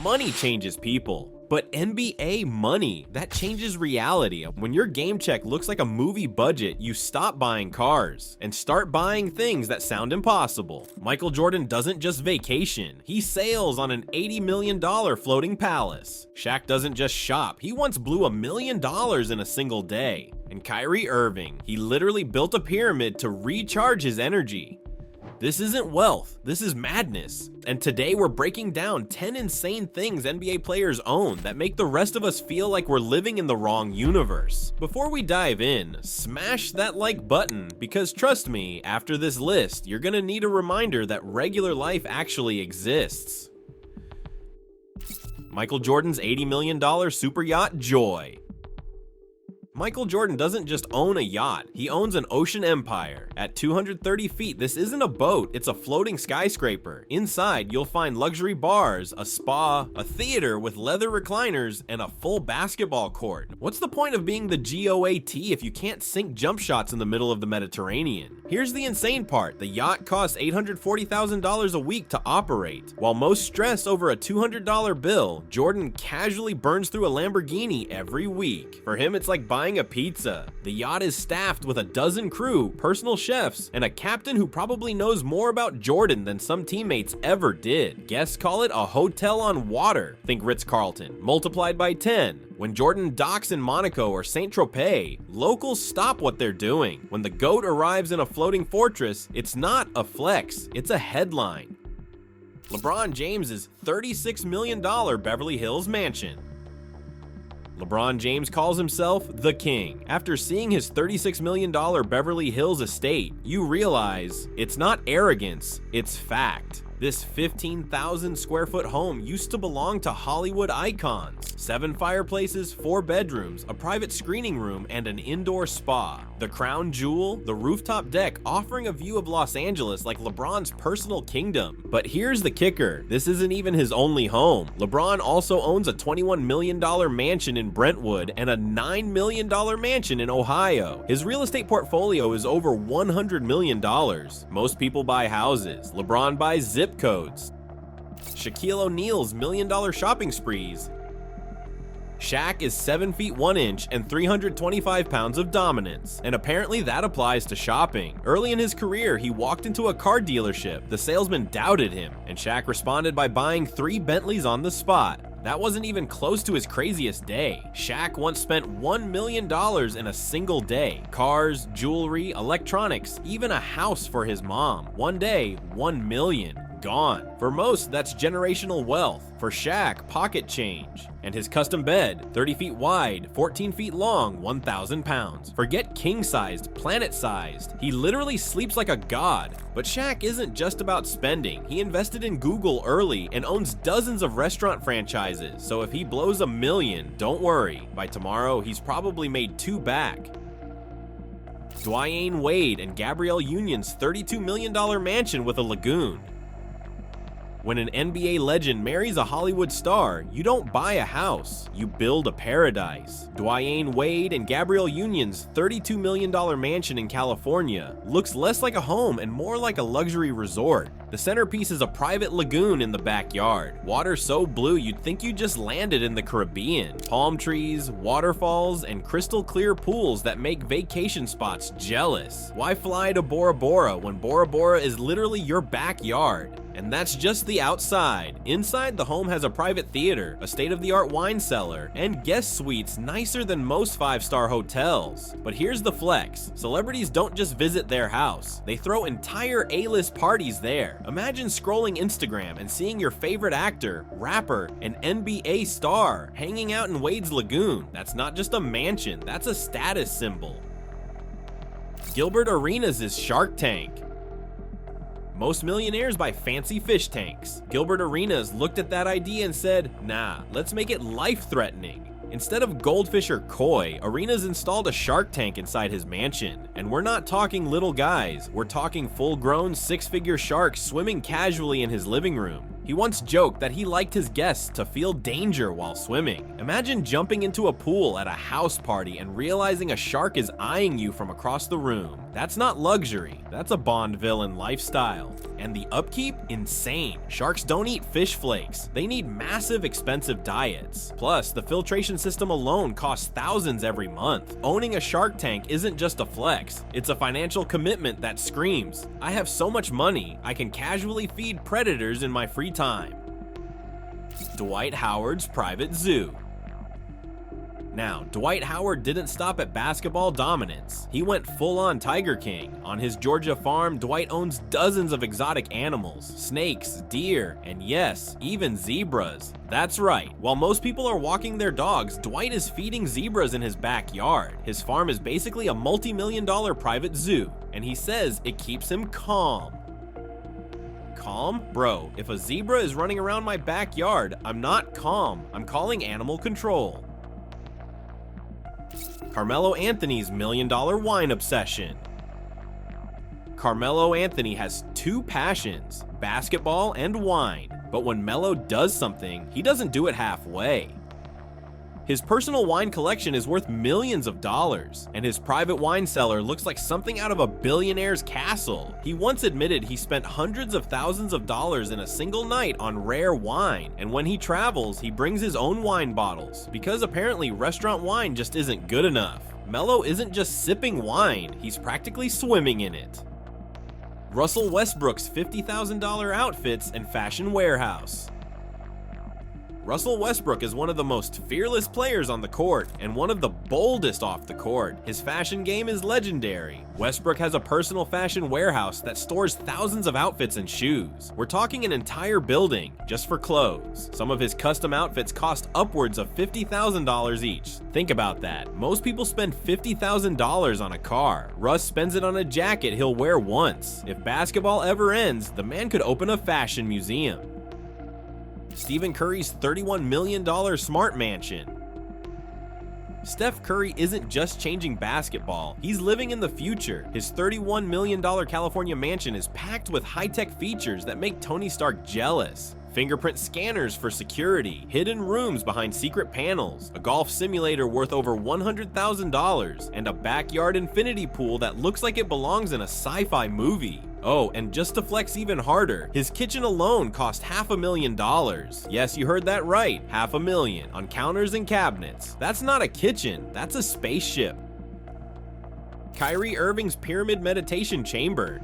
Money changes people. But NBA money, that changes reality. When your game check looks like a movie budget, you stop buying cars and start buying things that sound impossible. Michael Jordan doesn't just vacation, he sails on an $80 million floating palace. Shaq doesn't just shop, he once blew $1 million in a single day. And Kyrie Irving, he literally built a pyramid to recharge his energy. This isn't wealth, this is madness. And today we're breaking down 10 insane things NBA players own that make the rest of us feel like we're living in the wrong universe. Before we dive in, smash that like button, because trust me, after this list, you're gonna need a reminder that regular life actually exists. Michael Jordan's $80 million super yacht Joy. Michael Jordan doesn't just own a yacht, he owns an ocean empire. At 230 feet, this isn't a boat, it's a floating skyscraper. Inside, you'll find luxury bars, a spa, a theater with leather recliners, and a full basketball court. What's the point of being the GOAT if you can't sink jump shots in the middle of the Mediterranean? Here's the insane part, the yacht costs $840,000 a week to operate. While most stress over a $200 bill, Jordan casually burns through a Lamborghini every week. For him, it's like buying a pizza. The yacht is staffed with a dozen crew, personal chefs, and a captain who probably knows more about Jordan than some teammates ever did. Guests call it a hotel on water. Think Ritz-Carlton, multiplied by 10. When Jordan docks in Monaco or Saint-Tropez, locals stop what they're doing. When the GOAT arrives in a floating fortress, it's not a flex, it's a headline. LeBron James' $36 million Beverly Hills mansion. LeBron James calls himself the king. After seeing his $36 million Beverly Hills estate, you realize it's not arrogance, it's fact. This 15,000 square foot home used to belong to Hollywood icons. 7 fireplaces, 4 bedrooms, a private screening room, and an indoor spa. The crown jewel, the rooftop deck offering a view of Los Angeles like LeBron's personal kingdom. But here's the kicker, this isn't even his only home. LeBron also owns a $21 million mansion in Brentwood and a $9 million mansion in Ohio. His real estate portfolio is over $100 million. Most people buy houses. LeBron buys zip codes. Shaquille O'Neal's $1 million shopping sprees. Shaq is 7 feet 1 inch and 325 pounds of dominance, and apparently that applies to shopping. Early in his career, he walked into a car dealership. The salesman doubted him, and Shaq responded by buying 3 Bentleys on the spot. That wasn't even close to his craziest day. Shaq once spent $1 million in a single day. Cars, jewelry, electronics, even a house for his mom. One day, $1 million. Gone. For most, that's generational wealth. For Shaq, pocket change. And his custom bed, 30 feet wide, 14 feet long, 1,000 pounds. Forget king-sized, planet-sized. He literally sleeps like a god. But Shaq isn't just about spending. He invested in Google early and owns dozens of restaurant franchises. So if he blows $1 million, don't worry. By tomorrow, he's probably made 2 back. Dwyane Wade and Gabrielle Union's $32 million mansion with a lagoon. When an NBA legend marries a Hollywood star, you don't buy a house, you build a paradise. Dwyane Wade and Gabrielle Union's $32 million mansion in California looks less like a home and more like a luxury resort. The centerpiece is a private lagoon in the backyard. Water so blue you'd think you just landed in the Caribbean. Palm trees, waterfalls, and crystal clear pools that make vacation spots jealous. Why fly to Bora Bora when Bora Bora is literally your backyard? And that's just the outside. Inside, the home has a private theater, a state-of-the-art wine cellar, and guest suites nicer than most 5-star hotels. But here's the flex. Celebrities don't just visit their house. They throw entire A-list parties there. Imagine scrolling Instagram and seeing your favorite actor, rapper, and NBA star hanging out in Wade's lagoon. That's not just a mansion, that's a status symbol. Gilbert Arenas' Shark Tank. Most millionaires buy fancy fish tanks. Gilbert Arenas looked at that idea and said, nah, let's make it life-threatening. Instead of goldfish or koi, Arenas installed a shark tank inside his mansion. And we're not talking little guys, we're talking full-grown 6-figure sharks swimming casually in his living room. He once joked that he liked his guests to feel danger while swimming. Imagine jumping into a pool at a house party and realizing a shark is eyeing you from across the room. That's not luxury, that's a Bond villain lifestyle. and the upkeep? Insane. Sharks don't eat fish flakes. They need massive, expensive diets. Plus, the filtration system alone costs thousands every month. Owning a shark tank isn't just a flex, it's a financial commitment that screams, I have so much money, I can casually feed predators in my free time. Dwight Howard's private zoo. Now, Dwight Howard didn't stop at basketball dominance. He went full-on Tiger King. On his Georgia farm, Dwight owns dozens of exotic animals, snakes, deer, and yes, even zebras. That's right, while most people are walking their dogs, Dwight is feeding zebras in his backyard. His farm is basically a multi-million-dollar private zoo, and he says it keeps him calm. Calm? Bro, if a zebra is running around my backyard, I'm not calm. I'm calling animal control. Carmelo Anthony's $1 million wine obsession. Carmelo Anthony has two passions, basketball and wine, but when Melo does something, he doesn't do it halfway. His personal wine collection is worth millions of dollars, and his private wine cellar looks like something out of a billionaire's castle. He once admitted he spent hundreds of thousands of dollars in a single night on rare wine, and when he travels, he brings his own wine bottles, because apparently restaurant wine just isn't good enough. Melo isn't just sipping wine, he's practically swimming in it. Russell Westbrook's $50,000 outfits and fashion warehouse. Russell Westbrook is one of the most fearless players on the court and one of the boldest off the court. His fashion game is legendary. Westbrook has a personal fashion warehouse that stores thousands of outfits and shoes. We're talking an entire building just for clothes. Some of his custom outfits cost upwards of $50,000 each. Think about that. Most people spend $50,000 on a car. Russ spends it on a jacket he'll wear once. If basketball ever ends, the man could open a fashion museum. Stephen Curry's $31 million smart mansion. Steph Curry isn't just changing basketball, he's living in the future. His $31 million California mansion is packed with high-tech features that make Tony Stark jealous. Fingerprint scanners for security, hidden rooms behind secret panels, a golf simulator worth over $100,000, and a backyard infinity pool that looks like it belongs in a sci-fi movie. Oh, and just to flex even harder, his kitchen alone cost $500,000. Yes, you heard that right, $500,000 on counters and cabinets. That's not a kitchen, that's a spaceship. Kyrie Irving's pyramid meditation chamber.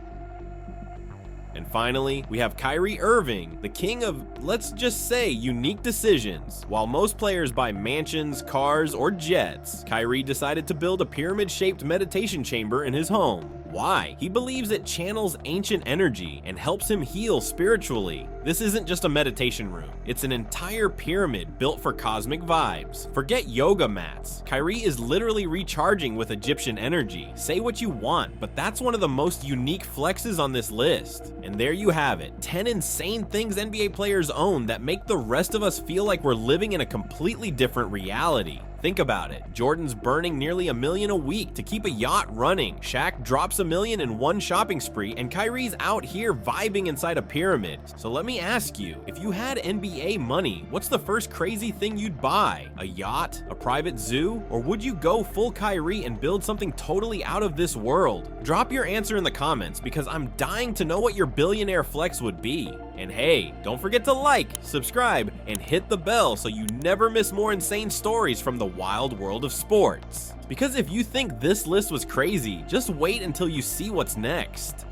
And finally, we have Kyrie Irving, the king of, let's just say, unique decisions. While most players buy mansions, cars, or jets, Kyrie decided to build a pyramid-shaped meditation chamber in his home. Why? He believes it channels ancient energy and helps him heal spiritually. This isn't just a meditation room, it's an entire pyramid built for cosmic vibes. Forget yoga mats. Kyrie is literally recharging with Egyptian energy. Say what you want, but that's one of the most unique flexes on this list. And there you have it, 10 insane things NBA players own that make the rest of us feel like we're living in a completely different reality. Think about it. Jordan's burning nearly $1 million a week to keep a yacht running. Shaq drops $1 million in one shopping spree, and Kyrie's out here vibing inside a pyramid. So let me ask you, if you had NBA money, what's the first crazy thing you'd buy? A yacht? A private zoo? Or would you go full Kyrie and build something totally out of this world? Drop your answer in the comments because I'm dying to know what your billionaire flex would be. And hey, don't forget to like, subscribe, and hit the bell so you never miss more insane stories from the wild world of sports. Because if you think this list was crazy, just wait until you see what's next.